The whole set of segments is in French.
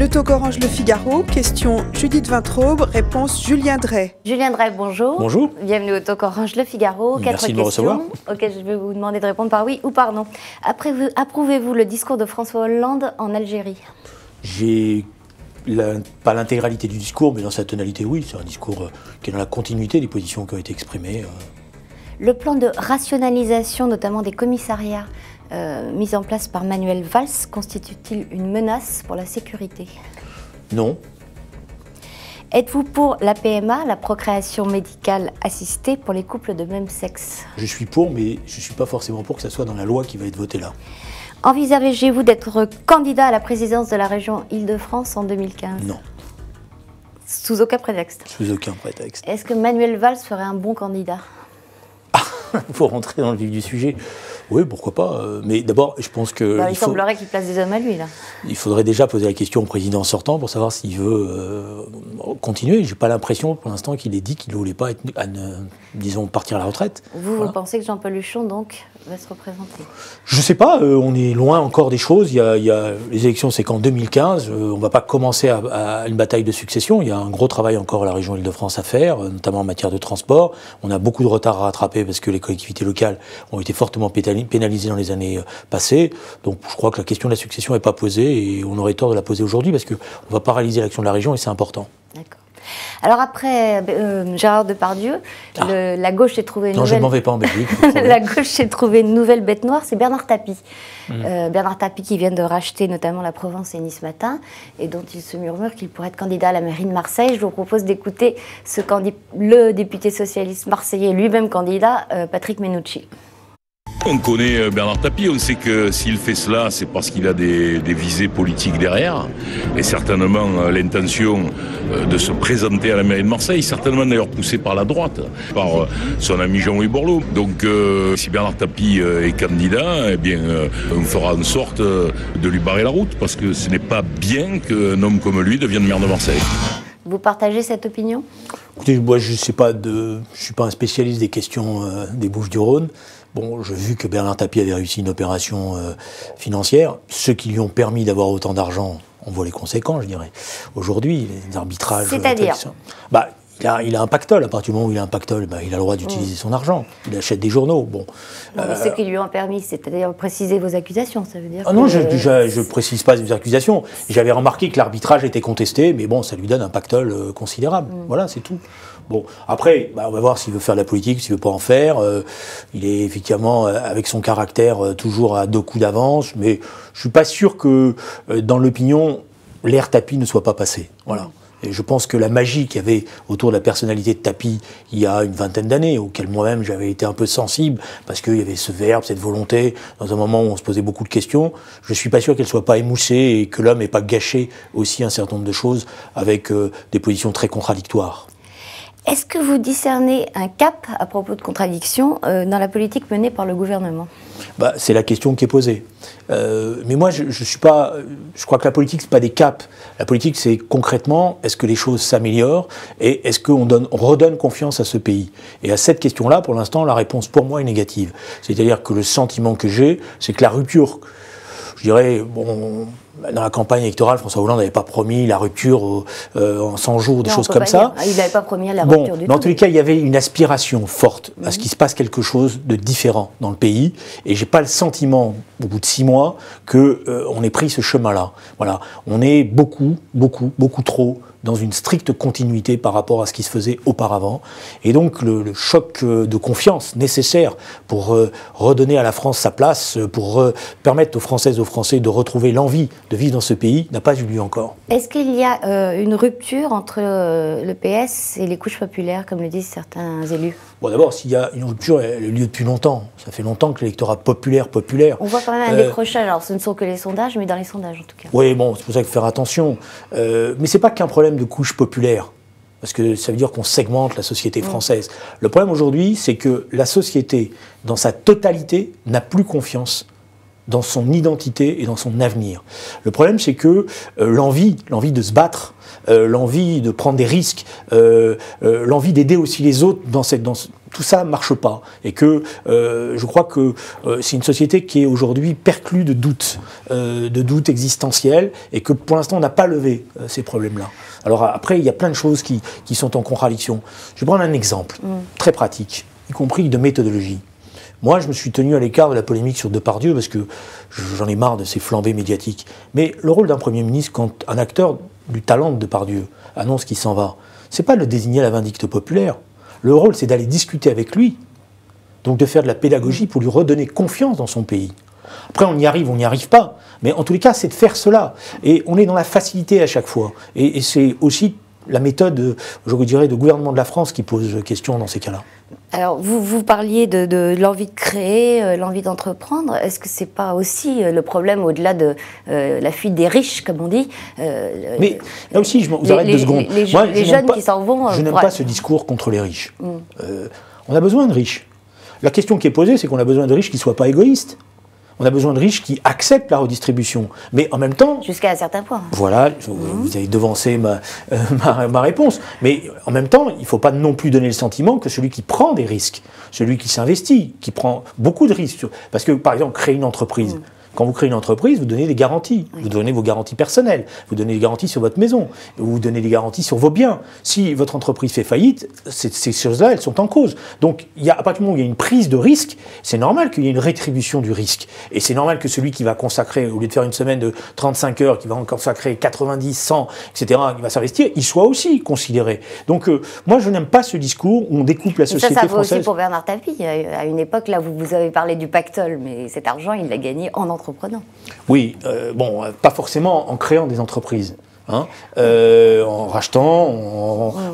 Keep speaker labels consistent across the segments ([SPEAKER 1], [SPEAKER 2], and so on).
[SPEAKER 1] Le Talk Orange Le Figaro, question Judith Vintraube, réponse Julien Drey.
[SPEAKER 2] Julien Drey, bonjour.
[SPEAKER 3] Bonjour.
[SPEAKER 2] Bienvenue au Talk Orange Le Figaro.
[SPEAKER 3] Merci de me recevoir.
[SPEAKER 2] Auxquelles je vais vous demander de répondre par oui ou par non. Approuvez-vous le discours de François Hollande en Algérie?
[SPEAKER 3] J'ai pas l'intégralité du discours, mais dans sa tonalité, oui. C'est un discours qui est dans la continuité des positions qui ont été exprimées.
[SPEAKER 2] Le plan de rationalisation, notamment des commissariats, mis en place par Manuel Valls, constitue-t-il une menace pour la sécurité?
[SPEAKER 3] Non.
[SPEAKER 2] Êtes-vous pour la PMA, la procréation médicale assistée pour les couples de même sexe?
[SPEAKER 3] Je suis pour, mais je ne suis pas forcément pour que ça soit dans la loi qui va être votée là.
[SPEAKER 2] Envisagez-vous d'être candidat à la présidence de la région Île-de-France en 2015?
[SPEAKER 3] Non.
[SPEAKER 2] Sous aucun prétexte?
[SPEAKER 3] Sous aucun prétexte.
[SPEAKER 2] Est-ce que Manuel Valls ferait un bon candidat?
[SPEAKER 3] Il faut rentrer dans le vif du sujet. Oui, pourquoi pas. Mais d'abord, je pense que...
[SPEAKER 2] il semblerait qu'il place des hommes à lui, là.
[SPEAKER 3] Il faudrait déjà poser la question au président sortant pour savoir s'il veut continuer. Je n'ai pas l'impression, pour l'instant, qu'il ait dit qu'il ne voulait pas être, disons, partir à la retraite.
[SPEAKER 2] Vous pensez que Jean-Paul Huchon, donc, va se représenter?
[SPEAKER 3] Je ne sais pas. On est loin encore des choses. Il y a les élections, c'est qu'en 2015. On ne va pas commencer à une bataille de succession. Il y a un gros travail encore à la région Île-de-France à faire, notamment en matière de transport. On a beaucoup de retard à rattraper parce que les collectivités locales ont été fortement pénalisées dans les années passées. Donc je crois que la question de la succession n'est pas posée et on aurait tort de la poser aujourd'hui parce qu'on va paralyser l'action de la région et c'est important.
[SPEAKER 2] D'accord. Alors après Gérard Depardieu, la gauche s'est trouvée une
[SPEAKER 3] nouvelle... Non, je ne m'en vais pas en Belgique.
[SPEAKER 2] La gauche s'est trouvée une nouvelle bête noire, c'est Bernard Tapie. Bernard Tapie qui vient de racheter notamment la Provence et Nice Matin et dont il se murmure qu'il pourrait être candidat à la mairie de Marseille. Je vous propose d'écouter le député socialiste marseillais, lui-même candidat, Patrick Mennucci.
[SPEAKER 4] On connaît Bernard Tapie, on sait que s'il fait cela, c'est parce qu'il a des visées politiques derrière, et certainement l'intention de se présenter à la mairie de Marseille, certainement d'ailleurs poussé par la droite, par son ami Jean-Louis Borloo. Donc si Bernard Tapie est candidat, eh bien on fera en sorte de lui barrer la route, parce que ce n'est pas bien qu'un homme comme lui devienne maire de Marseille.
[SPEAKER 2] Vous partagez cette opinion?
[SPEAKER 3] Écoutez, moi je suis pas un spécialiste des questions des Bouches-du-Rhône. Bon, j'ai vu que Bernard Tapie avait réussi une opération financière. Ceux qui lui ont permis d'avoir autant d'argent, on voit les conséquences, je dirais. Aujourd'hui, les arbitrages...
[SPEAKER 2] C'est-à-dire
[SPEAKER 3] il a un pactole. À partir du moment où il a un pactole, il a le droit d'utiliser son argent. Il achète des journaux. Bon.
[SPEAKER 2] Ceux qui lui ont permis, c'est-à-dire préciser vos accusations, ça veut dire
[SPEAKER 3] non, je ne précise pas mes accusations. J'avais remarqué que l'arbitrage était contesté, mais bon, ça lui donne un pactole considérable. Voilà, c'est tout. Bon, après, on va voir s'il veut faire de la politique, s'il veut pas en faire. Il est effectivement, avec son caractère, toujours à 2 coups d'avance, mais je suis pas sûr que dans l'opinion, l'ère Tapie ne soit pas passée. Voilà. Et je pense que la magie qu'il y avait autour de la personnalité de Tapie il y a une vingtaine d'années, auquel moi-même j'avais été un peu sensible, parce qu'il y avait ce verbe, cette volonté, dans un moment où on se posait beaucoup de questions, je ne suis pas sûr qu'elle ne soit pas émoussée et que l'homme n'ait pas gâché aussi un certain nombre de choses avec des positions très contradictoires.
[SPEAKER 2] Est-ce que vous discernez un cap à propos de contradictions dans la politique menée par le gouvernement?
[SPEAKER 3] C'est la question qui est posée. Mais moi, je crois que la politique, ce n'est pas des caps. La politique, c'est concrètement, est-ce que les choses s'améliorent et est-ce qu'on redonne confiance à ce pays? Et à cette question-là, pour l'instant, la réponse pour moi est négative. C'est-à-dire que le sentiment que j'ai, c'est que la rupture, je dirais, dans la campagne électorale, François Hollande n'avait pas promis la rupture en 100 jours, des choses comme ça.
[SPEAKER 2] Il n'avait pas promis la rupture du tout.
[SPEAKER 3] Dans tous les cas, il y avait une aspiration forte à ce qu'il se passe quelque chose de différent dans le pays. Et je n'ai pas le sentiment, au bout de 6 mois, qu'on ait pris ce chemin-là. Voilà. On est beaucoup trop dans une stricte continuité par rapport à ce qui se faisait auparavant. Et donc le choc de confiance nécessaire pour redonner à la France sa place, pour permettre aux Françaises et aux Français de retrouver l'envie de vivre dans ce pays, n'a pas eu lieu encore.
[SPEAKER 2] Est-ce qu'il y a une rupture entre le PS et les couches populaires, comme le disent certains élus?
[SPEAKER 3] D'abord, s'il y a une rupture, elle a eu lieu depuis longtemps. Ça fait longtemps que l'électorat populaire...
[SPEAKER 2] On voit quand même un décrochage. Alors, ce ne sont que les sondages, mais dans les sondages, en tout cas.
[SPEAKER 3] Oui, c'est pour ça qu'il faut faire attention. Mais ce n'est pas qu'un problème de couche populaire, parce que ça veut dire qu'on segmente la société française. Le problème aujourd'hui, c'est que la société, dans sa totalité, n'a plus confiance dans son identité et dans son avenir. Le problème, c'est que l'envie de se battre, l'envie de prendre des risques, l'envie d'aider aussi les autres dans tout ça ne marche pas. Et que je crois que c'est une société qui est aujourd'hui perclue de doutes existentiels, et que pour l'instant on n'a pas levé ces problèmes-là. Alors après, il y a plein de choses qui sont en contradiction. Je vais prendre un exemple très pratique, y compris de méthodologie. Moi, je me suis tenu à l'écart de la polémique sur Depardieu parce que j'en ai marre de ces flambées médiatiques. Mais le rôle d'un Premier ministre, quand un acteur du talent de Depardieu annonce qu'il s'en va, c'est pas de le désigner à la vindicte populaire. Le rôle, c'est d'aller discuter avec lui, donc de faire de la pédagogie pour lui redonner confiance dans son pays. Après, on y arrive, on n'y arrive pas, mais en tous les cas, c'est de faire cela. Et on est dans la facilité à chaque fois. Et c'est aussi la méthode, je vous dirais, de gouvernement de la France qui pose question dans ces cas-là.
[SPEAKER 2] Alors, vous parliez de l'envie de créer, l'envie d'entreprendre. Est-ce que c'est pas aussi le problème au-delà de la fuite des riches, comme on dit
[SPEAKER 3] Mais là aussi, je vous arrête 2 secondes.
[SPEAKER 2] Les jeunes qui s'en vont...
[SPEAKER 3] Je n'aime pas ce discours contre les riches. On a besoin de riches. La question qui est posée, c'est qu'on a besoin de riches qui ne soient pas égoïstes. On a besoin de riches qui acceptent la redistribution. Mais en même temps...
[SPEAKER 2] Jusqu'à un certain point.
[SPEAKER 3] Voilà, vous avez devancé ma réponse. Mais en même temps, il ne faut pas non plus donner le sentiment que celui qui prend des risques, celui qui s'investit, qui prend beaucoup de risques... Parce que, par exemple, créer une entreprise... Quand vous créez une entreprise, vous donnez des garanties. Vous donnez vos garanties personnelles. Vous donnez des garanties sur votre maison. Vous donnez des garanties sur vos biens. Si votre entreprise fait faillite, ces choses-là, elles sont en cause. Donc, à partir du moment où il y a une prise de risque, c'est normal qu'il y ait une rétribution du risque. Et c'est normal que celui qui va consacrer, au lieu de faire une semaine de 35 heures, qui va en consacrer 90, 100, etc., qui va s'investir, il soit aussi considéré. Donc, moi, je n'aime pas ce discours où on découpe la société française.
[SPEAKER 2] Ça vaut aussi pour Bernard Tapie. À une époque, là, vous avez parlé du pactole, mais cet argent, il l'a gagné en entreprenant.
[SPEAKER 3] Oui, bon, pas forcément en créant des entreprises, en rachetant,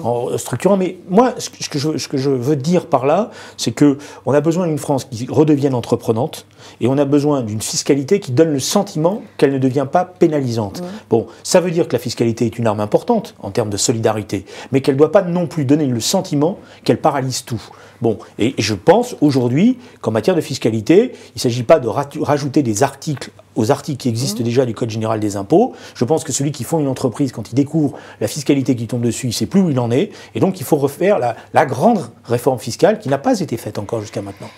[SPEAKER 3] en structurant. Mais moi, ce que je veux dire par là, c'est qu'on a besoin d'une France qui redevienne entreprenante, et on a besoin d'une fiscalité qui donne le sentiment qu'elle ne devient pas pénalisante. Bon, ça veut dire que la fiscalité est une arme importante en termes de solidarité, mais qu'elle ne doit pas non plus donner le sentiment qu'elle paralyse tout. Bon, et je pense aujourd'hui qu'en matière de fiscalité, il ne s'agit pas de rajouter des articles aux articles qui existent déjà du Code général des impôts. Je pense que celui qui fonde une entreprise, quand il découvre la fiscalité qui tombe dessus, il ne sait plus où il en est, et donc il faut refaire la grande réforme fiscale qui n'a pas été faite encore jusqu'à maintenant.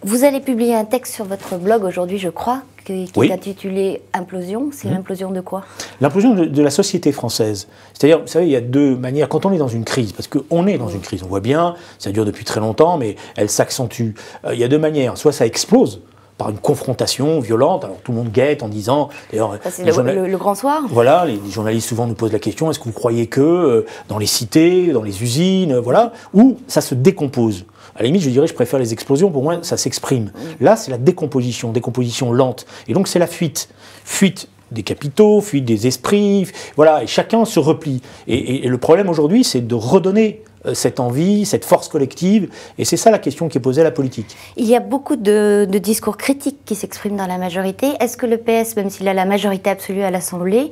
[SPEAKER 2] Vous allez publier un texte sur votre blog aujourd'hui, je crois, qui est intitulé « Implosion ». C'est l'implosion de quoi? L'implosion
[SPEAKER 3] de la société française. C'est-à-dire, vous savez, il y a 2 manières. Quand on est dans une crise, parce qu'on est dans une crise, on voit bien, ça dure depuis très longtemps, mais elle s'accentue. Il y a 2 manières. Soit ça explose par une confrontation violente, alors tout le monde guette en disant...
[SPEAKER 2] C'est le grand soir.
[SPEAKER 3] Voilà, les journalistes souvent nous posent la question, est-ce que vous croyez que dans les cités, dans les usines, voilà, ou ça se décompose? À la limite, je dirais, je préfère les explosions, pour moi, ça s'exprime. Là, c'est la décomposition lente. Et donc, c'est la fuite. Fuite des capitaux, fuite des esprits, voilà, et chacun se replie. Et le problème aujourd'hui, c'est de redonner cette envie, cette force collective, et c'est ça la question qui est posée à la politique.
[SPEAKER 2] Il y a beaucoup de discours critiques qui s'expriment dans la majorité. Est-ce que le PS, même s'il a la majorité absolue à l'Assemblée,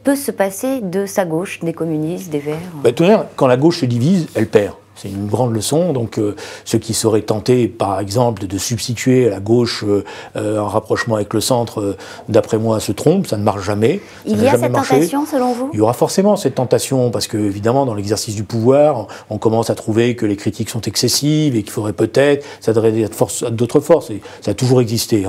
[SPEAKER 2] peut se passer de sa gauche, des communistes, des Verts?
[SPEAKER 3] Tout de même, quand la gauche se divise, elle perd. C'est une grande leçon, donc ceux qui seraient tentés, par exemple, de substituer à la gauche un rapprochement avec le centre, d'après moi, se trompent, ça ne marche jamais.
[SPEAKER 2] Il y a cette tentation, selon vous?
[SPEAKER 3] Il y aura forcément cette tentation, parce que, évidemment, dans l'exercice du pouvoir, on commence à trouver que les critiques sont excessives et qu'il faudrait peut-être s'adresser à d'autres forces. Et ça a toujours existé.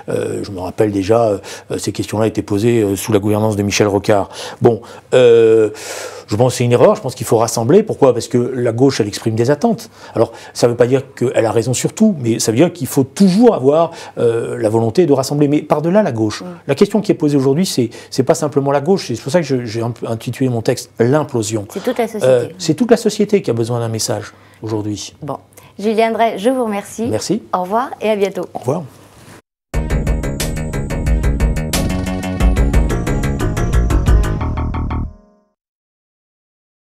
[SPEAKER 3] Je me rappelle déjà, ces questions-là étaient posées sous la gouvernance de Michel Rocard. Bon, je pense que c'est une erreur, je pense qu'il faut rassembler. Pourquoi? Parce que la gauche, elle exprime des attentes. Alors, ça ne veut pas dire qu'elle a raison sur tout, mais ça veut dire qu'il faut toujours avoir la volonté de rassembler. Mais par-delà la gauche, la question qui est posée aujourd'hui, c'est pas simplement la gauche. C'est pour ça que j'ai intitulé mon texte « L'implosion ».
[SPEAKER 2] C'est toute la société.
[SPEAKER 3] C'est toute la société qui a besoin d'un message aujourd'hui.
[SPEAKER 2] Bon. Julien Drey, je vous remercie.
[SPEAKER 3] Merci.
[SPEAKER 2] Au revoir et à bientôt.
[SPEAKER 3] Au revoir.